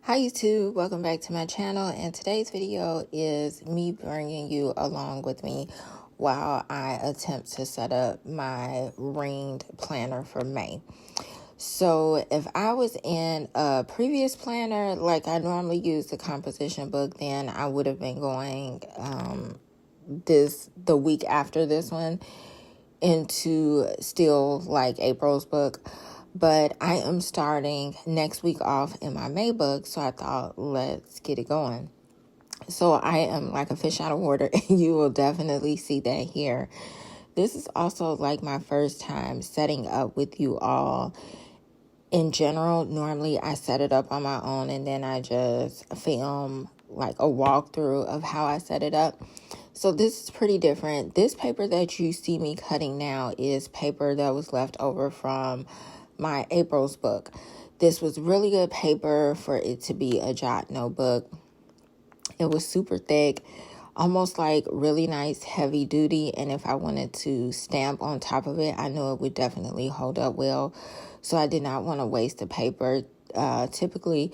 Hi YouTube, welcome back to my channel, and today's video is me bringing you along with me while I attempt to set up my ringed planner for May. So if I was in a previous planner, like I normally use the composition book, then I would have been going the week after this one into still like April's book. But I am starting next week off in my May book, so I thought, let's get it going. So I am like a fish out of water, and you will definitely see that here. This is also like my first time setting up with you all. In general, normally I set it up on my own, and then I just film like a walkthrough of how I set it up. So this is pretty different. This paper that you see me cutting now is paper that was left over from my April's book. This was really good paper for it to be a jot notebook. It was super thick, almost like really nice heavy duty, and if I wanted to stamp on top of it, I knew it would definitely hold up well. So I did not want to waste the paper. Typically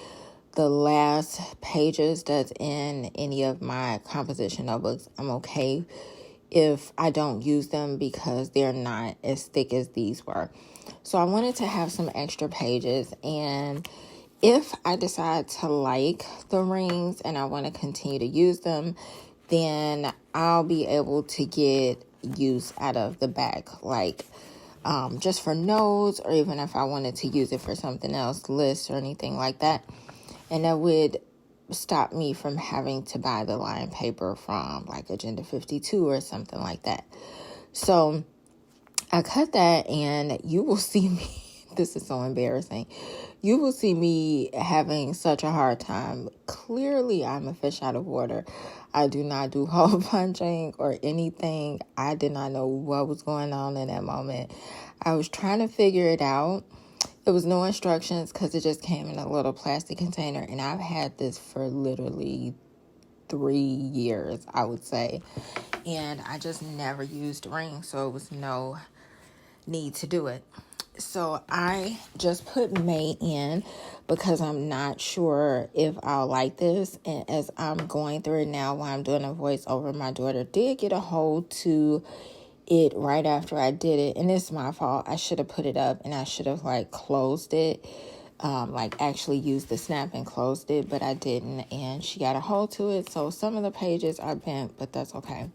the last pages that's in any of my composition notebooks, I'm okay if I don't use them because they're not as thick as these were. So I wanted to have some extra pages, and if I decide to like the rings and I want to continue to use them, then I'll be able to get use out of the back, like just for notes, or even if I wanted to use it for something else, lists or anything like that. And that would stop me from having to buy the line paper from like Agenda 52 or something like that. So I cut that, and you will see me, this is so embarrassing. You will see me having such a hard time. Clearly, I'm a fish out of water. I do not do hole punching or anything. I did not know what was going on in that moment. I was trying to figure it out. There was no instructions because it just came in a little plastic container, and I've had this for literally 3 years, I would say. And I just never used rings, so it was no need to do it. So I just put May in because I'm not sure if I'll like this. And as I'm going through it now while I'm doing a voiceover, my daughter did get a hold to it right after I did it. And it's my fault. I should have put it up, and I should have like closed it. Like actually used the snap and closed it, but I didn't. And she got a hold to it. So some of the pages are bent, but that's okay.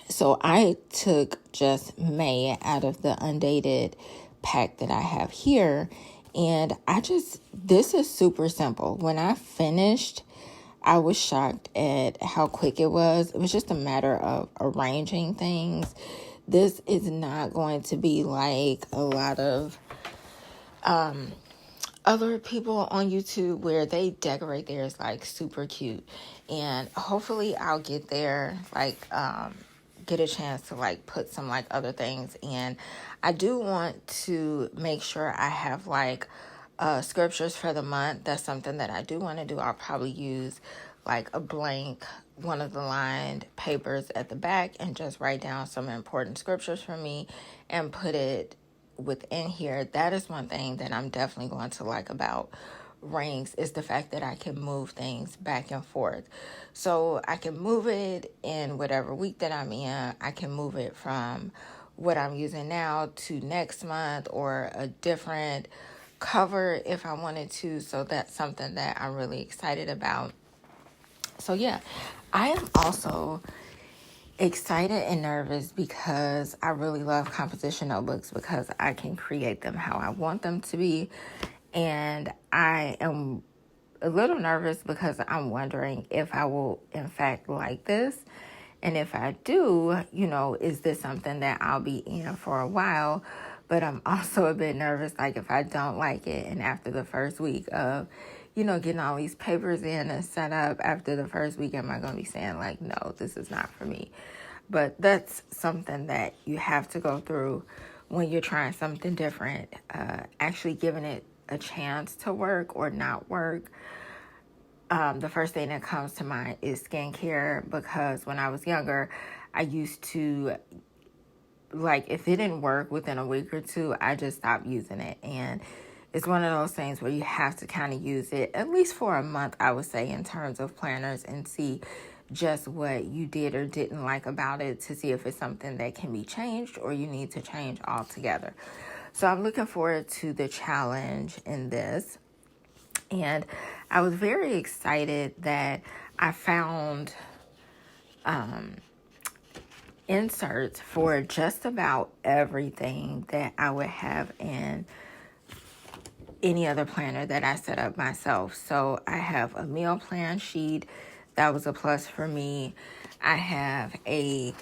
So I took just May out of the undated pack that I have here. And this is super simple. When I finished, I was shocked at how quick it was. It was just a matter of arranging things. This is not going to be like a lot of other people on YouTube where they decorate theirs like super cute. And hopefully I'll get there, like get a chance to like put some like other things in. I do want to make sure I have like scriptures for the month. That's something that I do want to do. I'll probably use like a blank one of the lined papers at the back and just write down some important scriptures for me and put it within here. That is one thing that I'm definitely going to like about rings, is the fact that I can move things back and forth. So I can move it in whatever week that I'm in. I can move it from what I'm using now to next month, or a different cover if I wanted to. So that's something that I'm really excited about. So yeah, I am also excited and nervous because I really love composition notebooks because I can create them how I want them to be. And I am a little nervous because I'm wondering if I will in fact like this. And if I do, is this something that I'll be in for a while? But I'm also a bit nervous, like if I don't like it, and after the first week of, getting all these papers in and set up, after the first week, am I going to be saying like, no, this is not for me? But that's something that you have to go through when you're trying something different, actually giving it a chance to work or not work. The first thing that comes to mind is skincare, because when I was younger, I used to, like, if it didn't work within a week or two, I just stopped using it. And it's one of those things where you have to kind of use it at least for a month, I would say, in terms of planners, and see just what you did or didn't like about it, to see if it's something that can be changed or you need to change altogether. So I'm looking forward to the challenge in this. And I was very excited that I found inserts for just about everything that I would have in any other planner that I set up myself. So I have a meal plan sheet. That was a plus for me. I have a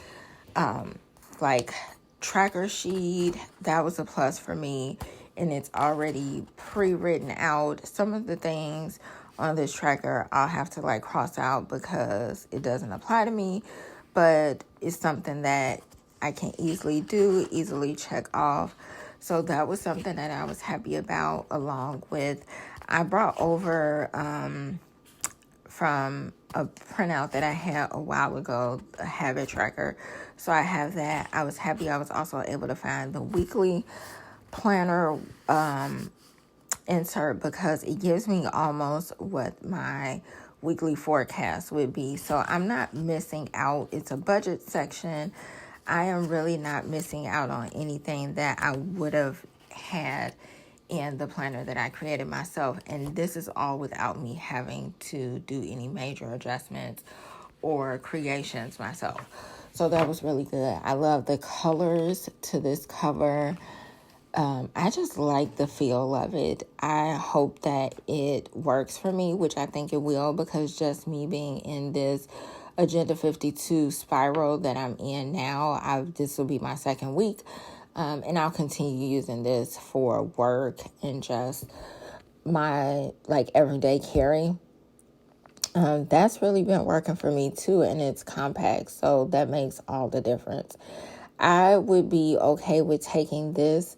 like tracker sheet. That was a plus for me. And it's already pre-written out. Some of the things on this tracker I'll have to like cross out because it doesn't apply to me, but it's something that I can easily do, easily check off. So that was something that I was happy about, along with I brought over from a printout that I had a while ago, a habit tracker. So I have that. I was happy I was also able to find the weekly planner insert, because it gives me almost what my weekly forecast would be. So I'm not missing out. It's a budget section. I am really not missing out on anything that I would have had in the planner that I created myself. And this is all without me having to do any major adjustments or creations myself. So that was really good. I love the colors to this cover. I just like the feel of it. I hope that it works for me, which I think it will, because just me being in this Agenda 52 spiral that I'm in now, this will be my second week. And I'll continue using this for work and just my like everyday carry. That's really been working for me too, and it's compact, so that makes all the difference. I would be okay with taking this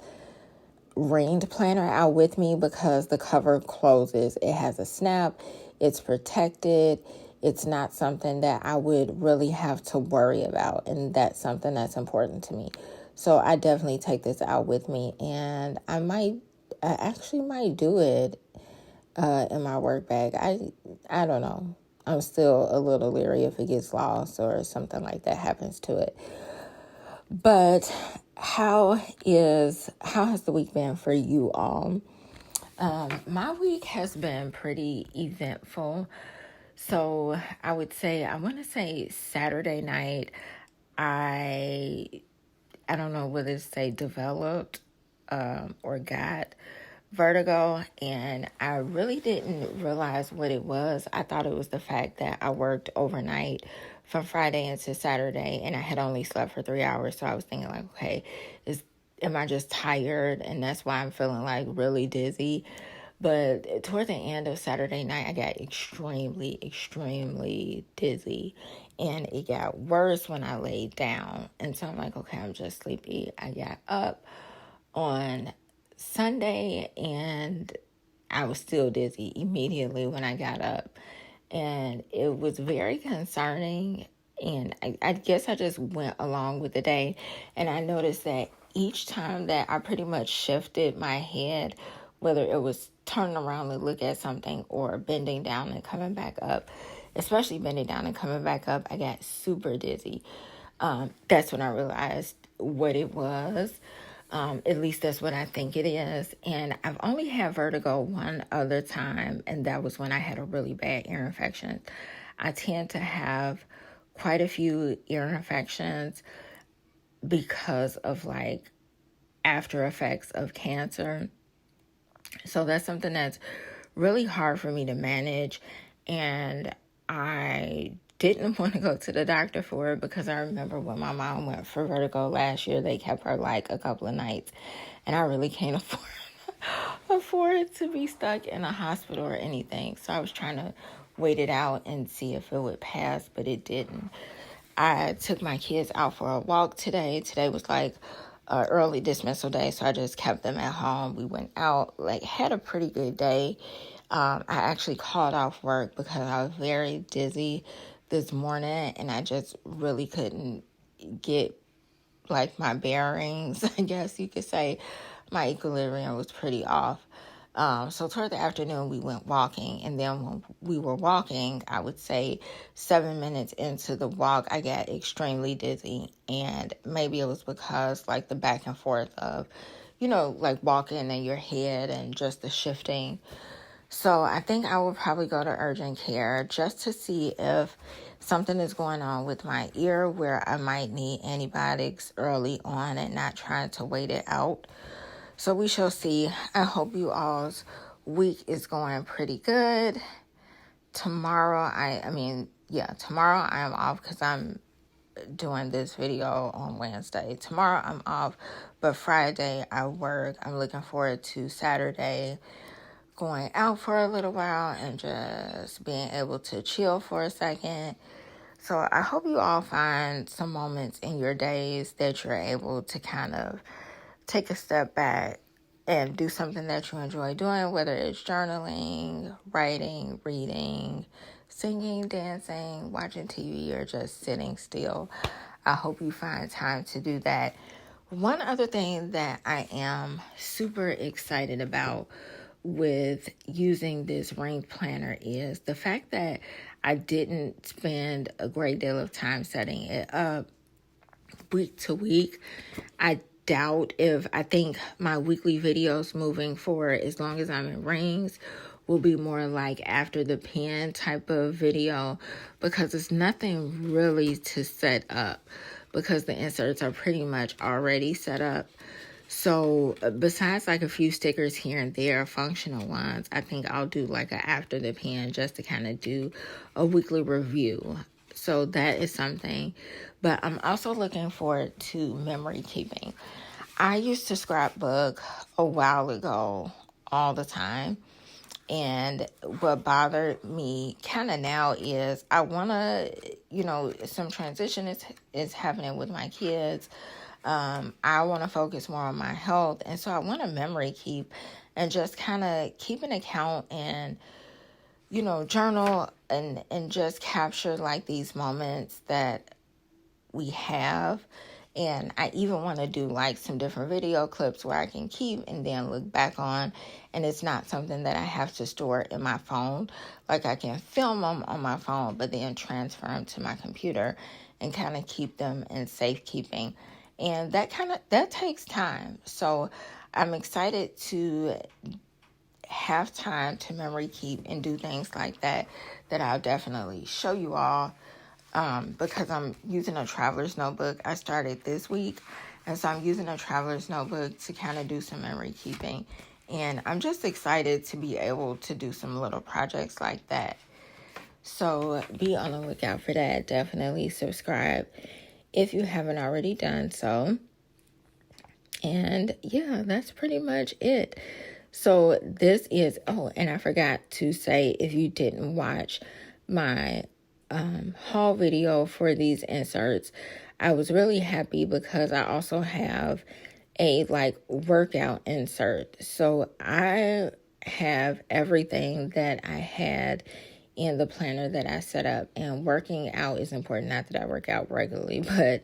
ringed planner out with me because the cover closes. It has a snap. It's protected. It's not something that I would really have to worry about, and that's something that's important to me. So I definitely take this out with me, and I actually might do it in my work bag. I don't know. I'm still a little leery if it gets lost or something like that happens to it. But how has the week been for you all? My week has been pretty eventful. So I want to say Saturday night, I don't know whether to say developed or got vertigo, and I really didn't realize what it was. I thought it was the fact that I worked overnight from Friday into Saturday, and I had only slept for 3 hours. So I was thinking like, okay, am I just tired? And that's why I'm feeling like really dizzy. But toward the end of Saturday night, I got extremely, extremely dizzy. And it got worse when I laid down. And so I'm like, okay, I'm just sleepy. I got up on Sunday and I was still dizzy immediately when I got up. And it was very concerning. And I guess I just went along with the day. And I noticed that each time that I pretty much shifted my head, whether it was turning around to look at something or bending down and coming back up, especially bending down and coming back up, I got super dizzy. That's when I realized what it was. At least that's what I think it is. And I've only had vertigo one other time, and that was when I had a really bad ear infection. I tend to have quite a few ear infections because of like after effects of cancer. So that's something that's really hard for me to manage. And I didn't want to go to the doctor for it because I remember when my mom went for vertigo last year, they kept her like a couple of nights. And I really can't afford to be stuck in a hospital or anything. So I was trying to wait it out and see if it would pass, but it didn't. I took my kids out for a walk today. Today was like early dismissal day, so I just kept them at home. We went out, like had a pretty good day. I actually called off work because I was very dizzy this morning and I just really couldn't get like my bearings. I guess you could say my equilibrium was pretty off. So toward the afternoon, we went walking. And then when we were walking, I would say 7 minutes into the walk, I got extremely dizzy. And maybe it was because like the back and forth of, like walking in your head and just the shifting. So I think I will probably go to urgent care just to see if something is going on with my ear where I might need antibiotics early on and not trying to wait it out. So we shall see. I hope you all's week is going pretty good. Tomorrow, tomorrow I am off because I'm doing this video on Wednesday. Tomorrow I'm off, but Friday I work. I'm looking forward to Saturday going out for a little while and just being able to chill for a second. So I hope you all find some moments in your days that you're able to kind of take a step back and do something that you enjoy doing, whether it's journaling, writing, reading, singing, dancing, watching TV, or just sitting still. I hope you find time to do that. One other thing that I am super excited about with using this ring planner is the fact that I didn't spend a great deal of time setting it up week to week. I think my weekly videos moving forward, as long as I'm in rings, will be more like after the pen type of video, because it's nothing really to set up because the inserts are pretty much already set up. So besides like a few stickers here and there, functional ones, I think I'll do like a after the pen just to kind of do a weekly review. So that is something. But I'm also looking forward to memory keeping. I used to scrapbook a while ago all the time. And what bothered me kind of now is I want to, some transition is happening with my kids. I want to focus more on my health. And so I want to memory keep and just kind of keep an account and, journal and just capture like these moments that we have. And I even want to do like some different video clips where I can keep and then look back on. And it's not something that I have to store in my phone. Like I can film them on my phone, but then transfer them to my computer and kind of keep them in safekeeping. And that takes time. So I'm excited to have time to memory keep and do things like that I'll definitely show you all. Because I'm using a traveler's notebook. I started this week, and so I'm using a traveler's notebook to kind of do some memory keeping. And I'm just excited to be able to do some little projects like that. So be on the lookout for that. Definitely subscribe if you haven't already done so. And yeah, that's pretty much it. So this is, and I forgot to say, if you didn't watch my haul video for these inserts, I was really happy because I also have a workout insert. So I have everything that I had in the planner that I set up, and working out is important. Not that I work out regularly, but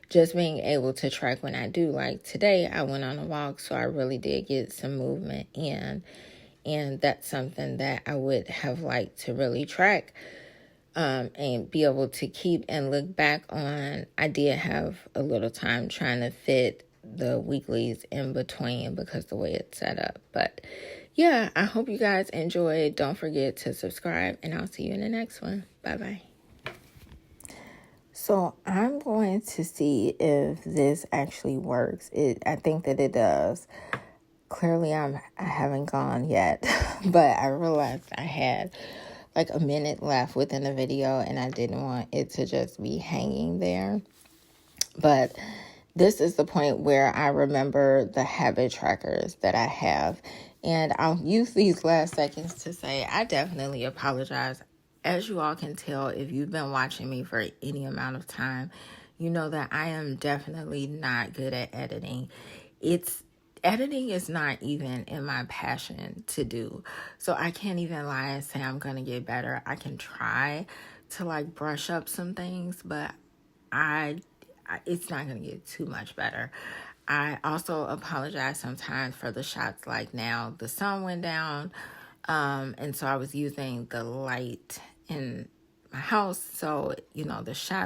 just being able to track when I do. Like today I went on a walk, so I really did get some movement in, and that's something that I would have liked to really track. And be able to keep and look back on. I did have a little time trying to fit the weeklies in between because the way it's set up. But yeah, I hope you guys enjoyed. Don't forget to subscribe, and I'll see you in the next one. Bye-bye. So I'm going to see if this actually works. I think that it does. Clearly, I haven't gone yet, but I realized I had like a minute left within the video, and I didn't want it to just be hanging there. But this is the point where I remember the habit trackers that I have, and I'll use these last seconds to say I definitely apologize. As you all can tell, if you've been watching me for any amount of time, you know that I am definitely not good at editing. Editing is not even in my passion to do. So I can't even lie and say I'm going to get better. I can try to brush up some things, but it's not going to get too much better. I also apologize sometimes for the shots. Like now the sun went down, and so I was using the light in my house, so the shadow